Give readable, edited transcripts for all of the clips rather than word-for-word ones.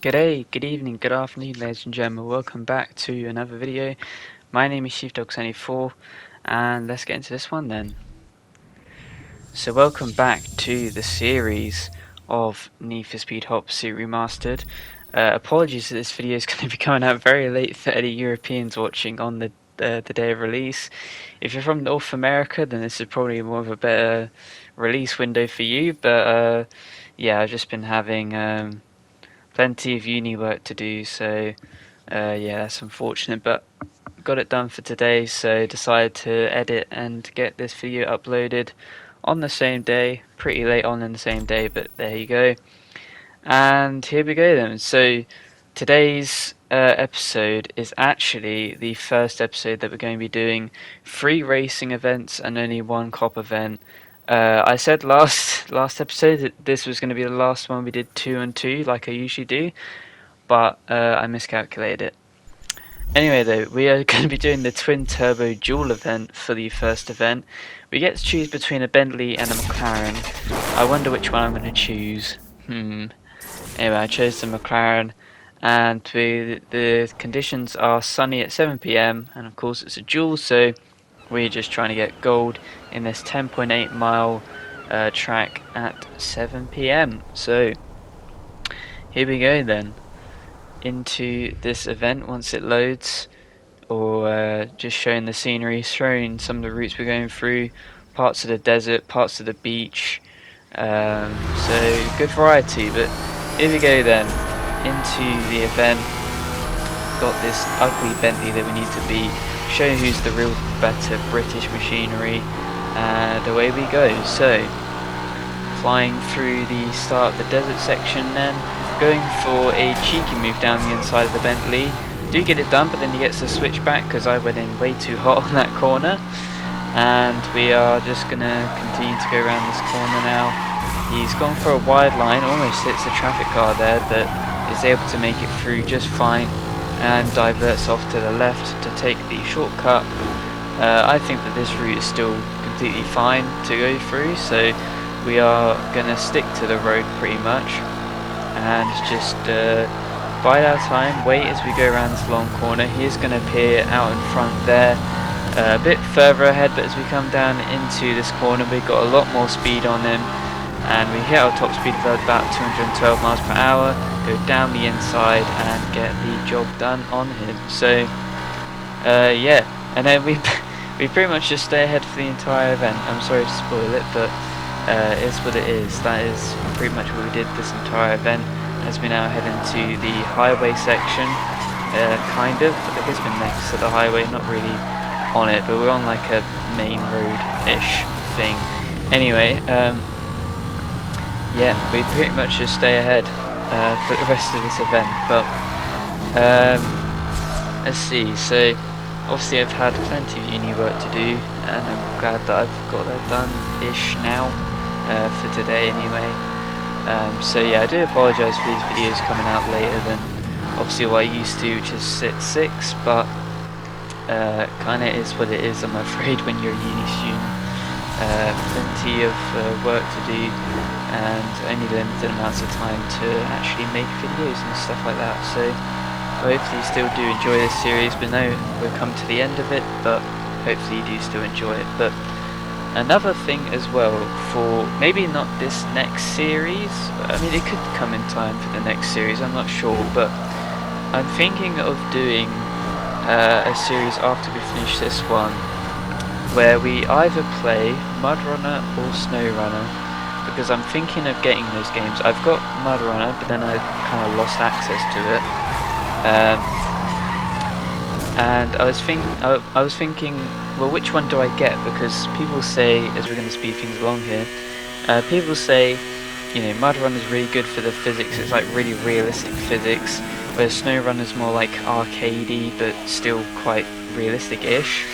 G'day, good evening, good afternoon, ladies and gentlemen. Welcome back to another video. My name is Sheepdog74, and let's get into this one then. So, welcome back to the series of Need for Speed Hot Pursuit Remastered. Apologies that this video is going to be coming out very late for any Europeans watching on the day of release. If you're from North America, then this is probably more of a better release window for you. But yeah, I've just been having plenty of uni work to do, so yeah, that's unfortunate, but got it done for today, so decided to edit and get this video uploaded on the same day, pretty late on in the same day, but there you go. And here we go then. So today's episode is actually the first episode that we're going to be doing 3 racing events and only 1 cop event. I said last episode that this was going to be the last one. We did 2 and 2 like I usually do, but I miscalculated it. Anyway though, we are going to be doing the twin turbo duel event for the first event. We get to choose between a Bentley and a McLaren. I wonder which one I'm going to choose. Anyway, I chose the McLaren, and the conditions are sunny at 7 PM, and of course it's a duel, so we're just trying to get gold in this 10.8 mile track at 7 PM. So here we go then, into this event once it loads, or just showing the scenery, showing some of the routes we're going through, parts of the desert, parts of the beach, so good variety. But here we go then, into the event. Got this ugly Bentley that we need to beat, show who's the real better British machinery, and away we go. So flying through the start of the desert section, then going for a cheeky move down the inside of the Bentley. Do get it done, but then he gets the switch back because I went in way too hot on that corner. And we are just going to continue to go around this corner now. He's gone for a wide line, almost hits the traffic car there, but is able to make it through just fine and diverts off to the left to take the shortcut. I think that this route is still completely fine to go through, so we are going to stick to the road pretty much and just bide our time, wait as we go around this long corner. He is going to appear out in front there, a bit further ahead, but as we come down into this corner we've got a lot more speed on him, and we hit our top speed of about 212 miles per hour, go down the inside and get the job done on him. So yeah, and then we pretty much just stay ahead for the entire event. I'm sorry to spoil it, but it's what it is. That is pretty much what we did this entire event, as we now head into the highway section, kind of. I guess we're next to the highway, not really on it, but we're on like a main road-ish thing. Anyway, yeah, we pretty much just stay ahead for the rest of this event. But let's see. So obviously I've had plenty of uni work to do, and I'm glad that I've got that done-ish now, for today anyway. So yeah, I do apologise for these videos coming out later than obviously what I used to, which is at 6, but kinda is what it is, I'm afraid, when you're a uni student. Plenty of work to do, and only limited amounts of time to actually make videos and stuff like that. So hopefully you still do enjoy this series. We know we've come to the end of it, but hopefully you do still enjoy it. But another thing as well, for maybe not this next series, I mean it could come in time for the next series, I'm not sure, but I'm thinking of doing a series after we finish this one, where we either play Mud Runner or Snow Runner, because I'm thinking of getting those games. I've got Mud Runner, but then I kind of lost access to it. And I was thinking, well, which one do I get? Because people say, as we're going to speed things along here, people say, you know, Mud Runner is really good for the physics. It's like really realistic physics, whereas Snow Runner is more like arcadey, but still quite realistic-ish.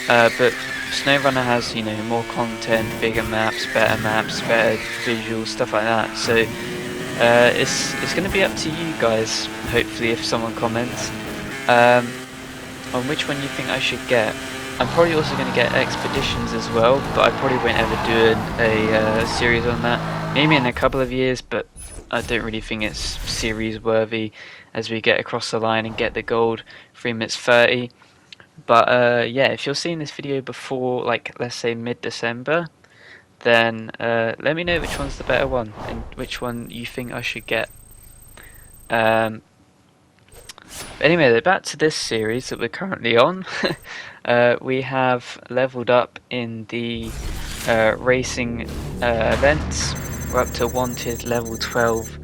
But Snow Runner has, you know, more content, bigger maps, better visuals, stuff like that. So it's going to be up to you guys, hopefully, if someone comments, on which one you think I should get. I'm probably also going to get Expeditions as well, but I probably won't ever do a series on that. Maybe in a couple of years, but I don't really think it's series worthy as we get across the line and get the gold 3 minutes 30. But yeah, if you're seeing this video before, like, let's say mid-December, then let me know which one's the better one and which one you think I should get. Anyway, back to this series that we're currently on. We have leveled up in the racing events. We're up to wanted level 12,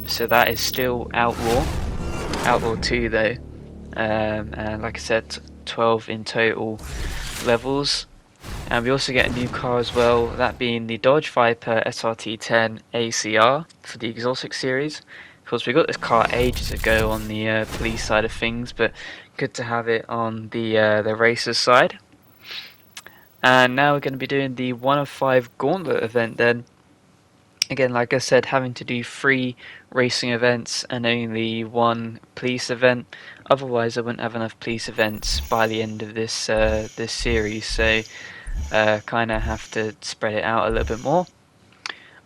so that is still Outlaw 2 though, and like I said, 12 in total levels. And we also get a new car as well, that being the Dodge Viper SRT10 ACR for the Exotic series. Of course, we got this car ages ago on the police side of things, but good to have it on the racers side. And now we're going to be doing the 1 of 5 Gauntlet event then. Again, like I said, having to do 3 racing events and only 1 police event. Otherwise, I wouldn't have enough police events by the end of this this series. So, kind of have to spread it out a little bit more.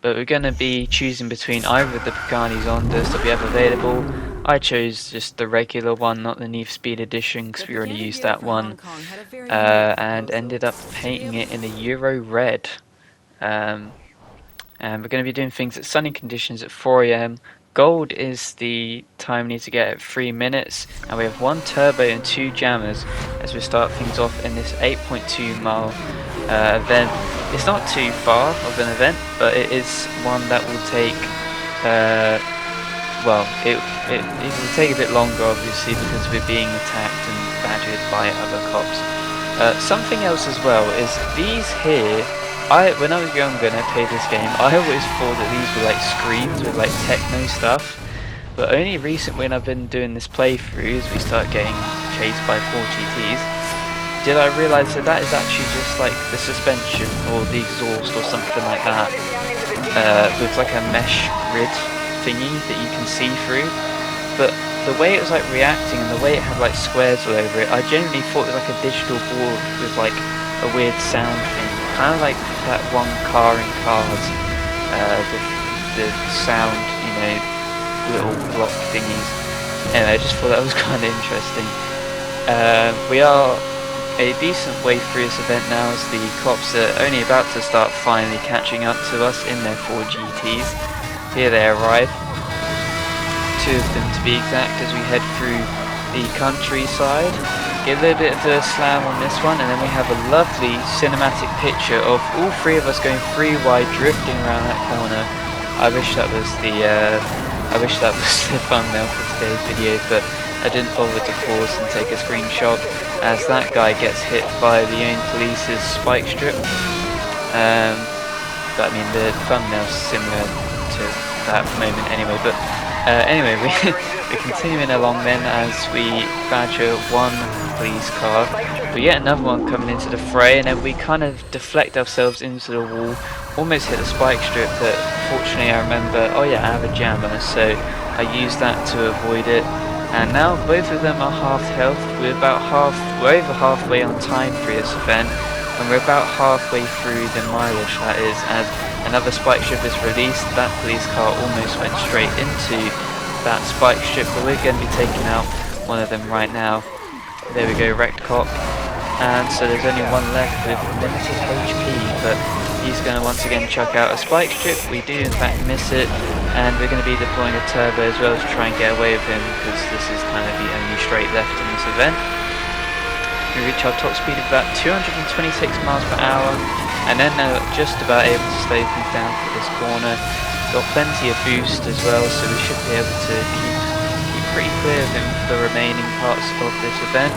But we're going to be choosing between either of the Pagani Zondas that we have available. I chose just the regular one, not the Need for Speed edition, because we already used that one, and ended up painting it in the Euro Red. And we're going to be doing things at sunny conditions at 4 AM. Gold is the time we need to get at 3 minutes, and we have 1 turbo and 2 jammers as we start things off in this 8.2 mile event. It's not too far of an event, but it is one that will take, well, it will take a bit longer obviously because we're being attacked and badgered by other cops. Something else as well is these here, when I was younger and I played this game, I always thought that these were like screens with like techno stuff, but only recently when I've been doing this playthrough as we start getting chased by 4 GTs, did I realise that that is actually just like the suspension or the exhaust or something like that, with like a mesh grid thingy that you can see through. But the way it was like reacting and the way it had like squares all over it, I genuinely thought it was like a digital board with like a weird sound thing, kind of like that one car in Cars, the sound, you know, little block thingies. Anyway, I just thought that was kind of interesting. We are a decent way through this event now as the cops are only about to start finally catching up to us in their 4 GTs. Here they arrive, 2 of them to be exact, as we head through the countryside. Get a little bit of a slam on this one, and then we have a lovely cinematic picture of all 3 of us going 3 wide, drifting around that corner. I wish that was the thumbnail for today's video, but I didn't bother to pause and take a screenshot as that guy gets hit by the own police's spike strip. But I mean the thumbnail's similar to that moment anyway. But anyway, we're continuing along then as we badger 1 police car. We get another one coming into the fray, and then we kind of deflect ourselves into the wall, almost hit the spike strip, but fortunately I remember, oh yeah, I have a jammer, so I used that to avoid it. And now both of them are half health. We're over halfway on time through this event, and we're about halfway through the mileage, that is, as another spike strip is released. That police car almost went straight into that spike strip, but we're going to be taking out one of them right now. There we go, wrecked cop. And so there's only one left with limited HP, but he's going to once again chuck out a spike strip. We do in fact miss it, and we're going to be deploying a turbo as well to try and get away with him, because this is kind of the only straight left in this event. We reach our top speed of about 226 miles per hour, and then just about able to slow things down for this corner. Got plenty of boost as well, so we should be able to keep pretty clear of him for the remaining parts of this event.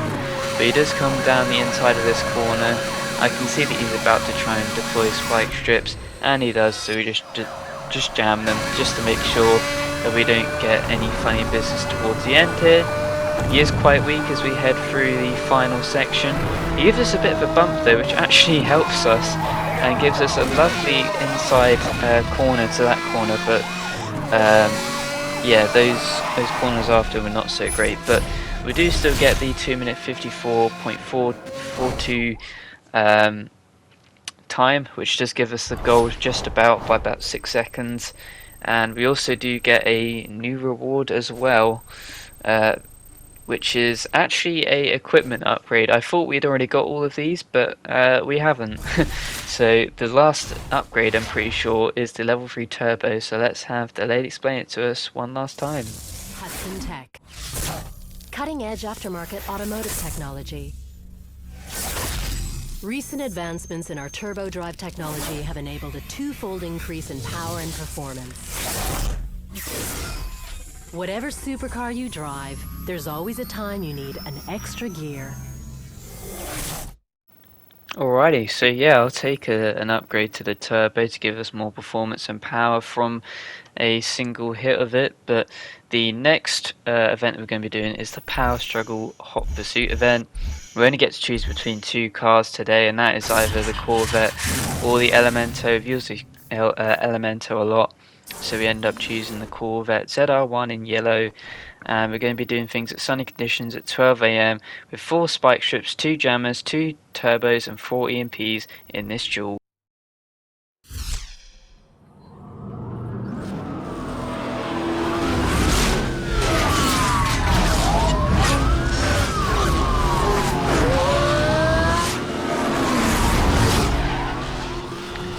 But he does come down the inside of this corner. I can see that he's about to try and deploy spike strips, and he does, so we just jam them just to make sure that we don't get any funny business towards the end here. He is quite weak as we head through the final section. He gives us a bit of a bump though, which actually helps us and gives us a lovely inside corner to that corner, but yeah, those corners after were not so great, but we do still get the 2 minute 54.442 time, which does give us the gold just about by about 6 seconds. and we also do get a new reward as well, which is actually a equipment upgrade. I thought we'd already got all of these, but we haven't. So the last upgrade, I'm pretty sure, is the level 3 turbo. So let's have the lady explain it to us one last time. Hudson Tech. Cutting-edge aftermarket automotive technology. Recent advancements in our turbo drive technology have enabled a twofold increase in power and performance. Whatever supercar you drive, there's always a time you need an extra gear. Alrighty, so yeah, I'll take an upgrade to the turbo to give us more performance and power from a single hit of it, but the next event we're going to be doing is the Power Struggle Hot Pursuit event. We only get to choose between 2 cars today, and that is either the Corvette or the Elemento. We've used the Elemento a lot, so we end up choosing the Corvette ZR1 in yellow. And we're going to be doing things at sunny conditions at 12 AM with 4 spike strips, 2 jammers, 2 turbos and 4 EMPs in this duel.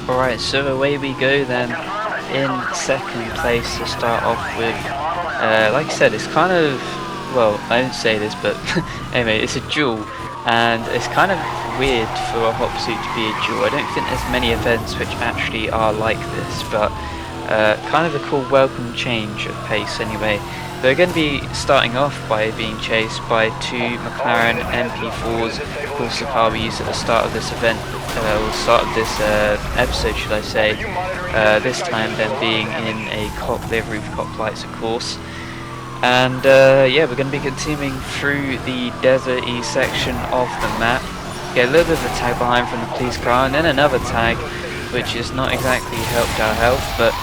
Alright, so away we go then, in second place to start off with. Like I said, it's kind of, well, I didn't say this, but anyway, it's a duel, and it's kind of weird for a hot pursuit to be a duel. I don't think there's many events which actually are like this, but kind of a cool welcome change of pace anyway. They're going to be starting off by being chased by 2 McLaren MP4s, of course the car we used at the start of this event, or start of this episode should I say, this time then being in a cop livery with cop lights of course. And yeah, we're going to be continuing through the deserty section of the map. Get a little bit of a tag behind from the police car, and then another tag, which has not exactly helped our health, but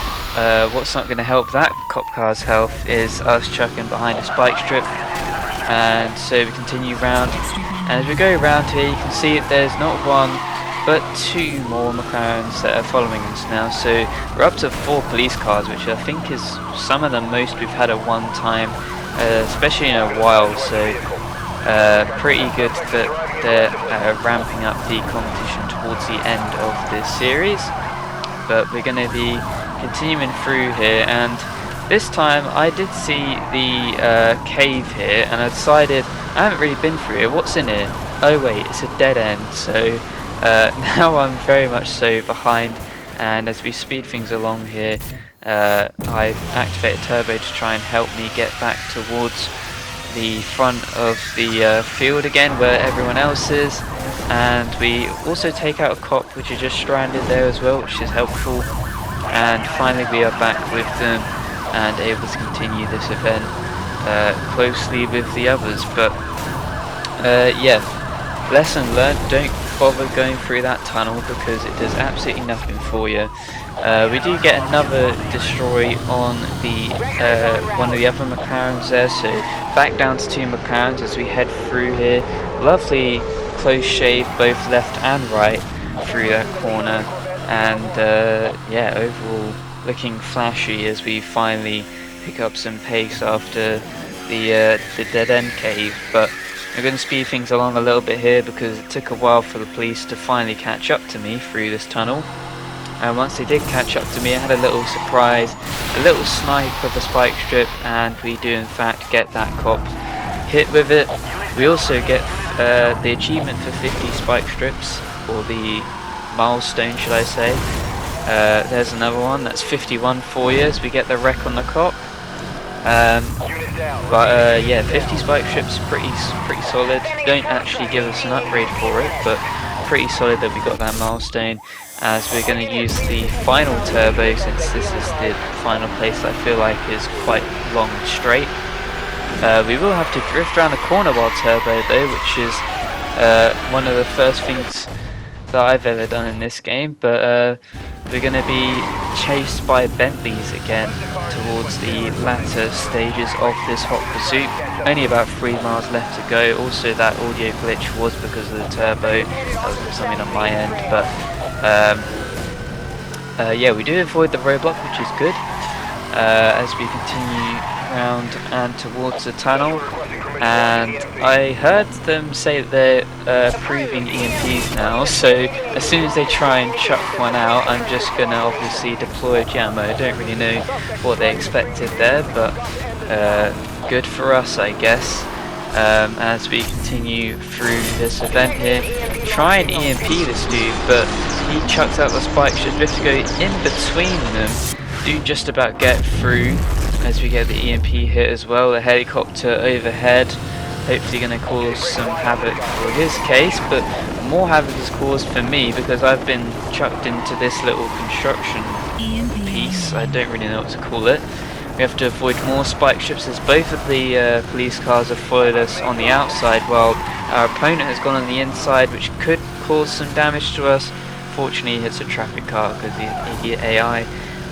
what's not going to help that cop car's health is us chucking behind a spike strip. And so we continue round, and as we go around here you can see that there's not 1 but 2 more McLarens that are following us now, so we're up to 4 police cars, which I think is some of the most we've had at one time, especially in a while, so pretty good that they're ramping up the competition towards the end of this series. But we're going to be continuing through here, and this time I did see the cave here, and I decided I haven't really been through here. What's in here? Oh wait, it's a dead end, so now I'm very much so behind, and as we speed things along here, I've activated turbo to try and help me get back towards the front of the field again where everyone else is, and we also take out a cop which is just stranded there as well, which is helpful, and finally we are back with them and able to continue this event closely with the others. But yeah, lesson learned, don't bother going through that tunnel because it does absolutely nothing for you. We do get another destroy on the one of the other McLarens there, so back down to 2 McLarens as we head through here. Lovely close shave both left and right through that corner, and yeah, overall looking flashy as we finally pick up some pace after the dead end cave. But we're going to speed things along a little bit here because it took a while for the police to finally catch up to me through this tunnel. And once they did catch up to me, I had a little surprise, a little snipe of the spike strip, and we do in fact get that cop hit with it. We also get the achievement for 50 spike strips, or the milestone should I say. There's another one, that's 51 for you as we get the wreck on the cop. But yeah, 50 spike strips, pretty solid. Don't actually give us an upgrade for it, but pretty solid that we got that milestone, as we're going to use the final turbo since this is the final place that I feel like is quite long and straight. We will have to drift around the corner while turbo though, which is one of the first things that I've ever done in this game, but we're going to be chased by Bentleys again towards the latter stages of this hot pursuit. Only about 3 miles left to go. Also that audio glitch was because of the turbo, that was something on my end, but yeah, we do avoid the roadblock, which is good. as we continue round and towards the tunnel. And I heard them say that they're proving EMPs now, so as soon as they try and chuck one out, I'm just gonna obviously deploy jammer. I don't really know what they expected there, but good for us, I guess. As we continue through this event here, try and EMP this dude, but he chucks out the spike ships. We have to go in between them, do just about get through as we get the EMP hit as well. The helicopter overhead, hopefully going to cause some havoc for his case, but more havoc is caused for me because I've been chucked into this little construction piece. I don't really know what to call it. We have to avoid more spike ships as both of the police cars have followed us on the outside while our opponent has gone on the inside, which could cause some damage to us. Fortunately, he hits a traffic car because he's an idiot AI,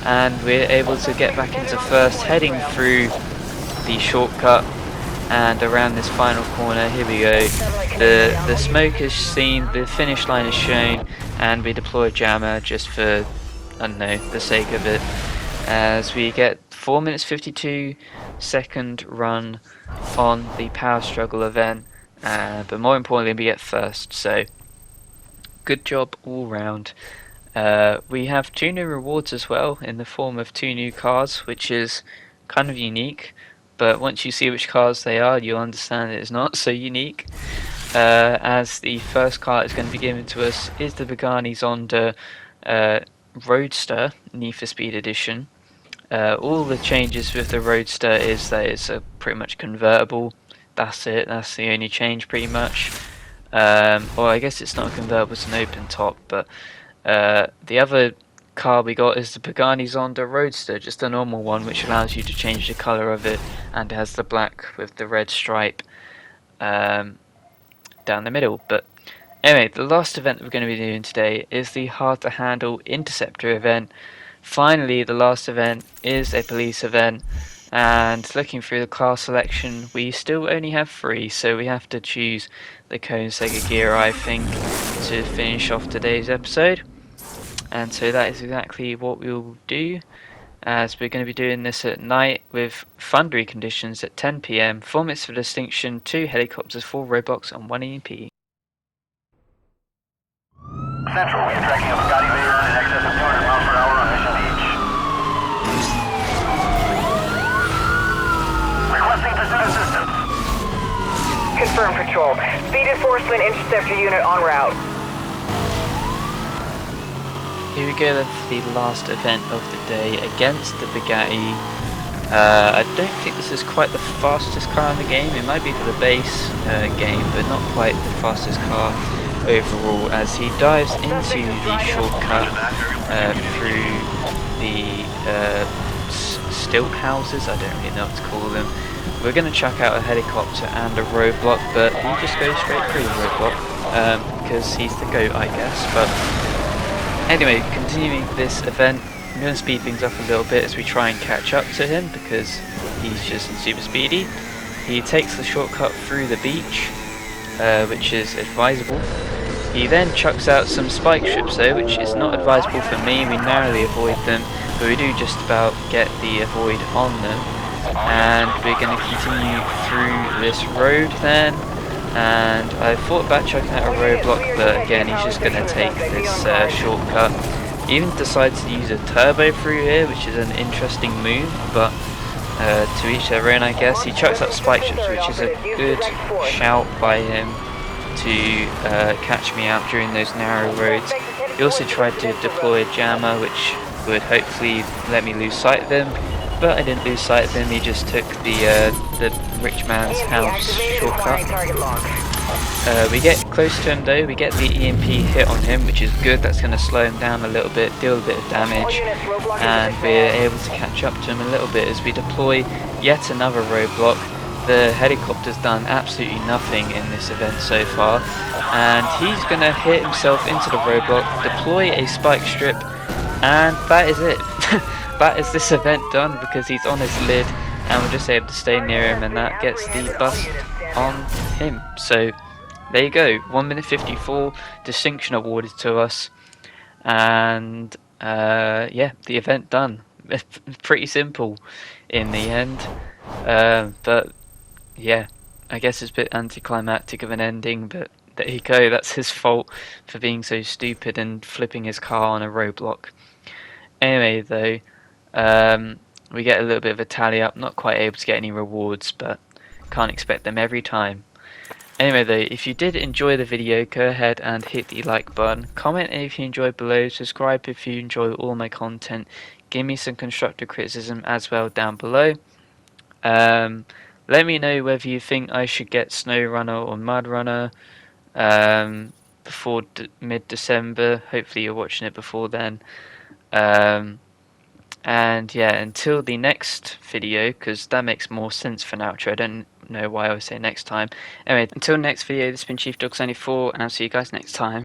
and we're able to get back into first, heading through the shortcut and around this final corner. Here we go. The smoke is seen, the finish line is shown, and we deploy a jammer just for, I don't know, the sake of it, as we get 4 minutes 52 second run on the power struggle event, but more importantly we get first, so good job all round. We have 2 new rewards as well in the form of 2 new cars, which is kind of unique, but once you see which cars they are you'll understand it's not so unique, as the first car that's going to be given to us is the Pagani Zonda Roadster Need for Speed Edition. All the changes with the Roadster is that it's a pretty much convertible. That's it. That's the only change pretty much. Well, I guess it's not a convertible, it's an open top, but the other car we got is the Pagani Zonda Roadster, just a normal one, which allows you to change the colour of it, and it has the black with the red stripe down the middle. But anyway, the last event that we're going to be doing today is the Hard to Handle Interceptor event. Finally, the last event is a police event, and looking through the car selection, we still only have 3, so we have to choose the Koenigsegger gear, I think, to finish off today's episode. And so that is exactly what we'll do, as we're going to be doing this at night with thundery conditions at 10 PM, 4 minutes for distinction, 2 helicopters, 4 roadblocks, and 1 EMP. Central, we're tracking a Bugatti Veyron in excess of 200 miles per hour on Mission Beach. Requesting pursuit assistance. Confirm patrol. Speed enforcement interceptor unit en route. Here we go, that's the last event of the day against the Bugatti. I don't think this is quite the fastest car in the game. It might be for the base game, but not quite the fastest car overall, as he dives into the shortcut through the stilt houses. I don't really know what to call them. We're going to chuck out a helicopter and a roadblock, but he just goes straight through the roadblock because he's the GOAT, I guess. But anyway, continuing this event, I'm going to speed things up a little bit as we try and catch up to him because he's just super speedy. He takes the shortcut through the beach, which is advisable. He then chucks out some spike ships though, which is not advisable for me. We narrowly avoid them, but we do just about get the avoid on them. And we're going to continue through this road then. And I thought about chucking out a roadblock, but again he's just going to take this shortcut. He even decides to use a turbo through here, which is an interesting move, but to each their own, I guess. He chucks up spike ships, which is a good shout by him to catch me out during those narrow roads. He also tried to deploy a jammer, which would hopefully let me lose sight of him, but I didn't lose sight of him. He just took the rich man's house shortcut. We get close to him though, we get the EMP hit on him, which is good. That's going to slow him down a little bit, deal a bit of damage, and we're able to catch up to him a little bit as we deploy yet another roadblock. The helicopter's done absolutely nothing in this event so far, and he's going to hit himself into the roadblock, deploy a spike strip, and that is it. That is this event done because he's on his lid and we're just able to stay near him, and that gets the bust on him. So there you go, 1 minute 54, distinction awarded to us, and yeah, the event done. pretty simple in the end. But yeah, I guess it's a bit anticlimactic of an ending, but there you go, that's his fault for being so stupid and flipping his car on a roadblock. Anyway, though, we get a little bit of a tally up, not quite able to get any rewards, but can't expect them every time. Anyway though, if you did enjoy the video, go ahead and hit the like button, comment if you enjoyed below, subscribe if you enjoy all my content, give me some constructive criticism as well down below. Let me know whether you think I should get Snow Runner or Mud Runner before mid-December. Hopefully you're watching it before then. And yeah, until the next video, because that makes more sense for an outro. I don't know why I would say next time. Anyway, until next video, this has been Chief Dog 74, and I'll see you guys next time.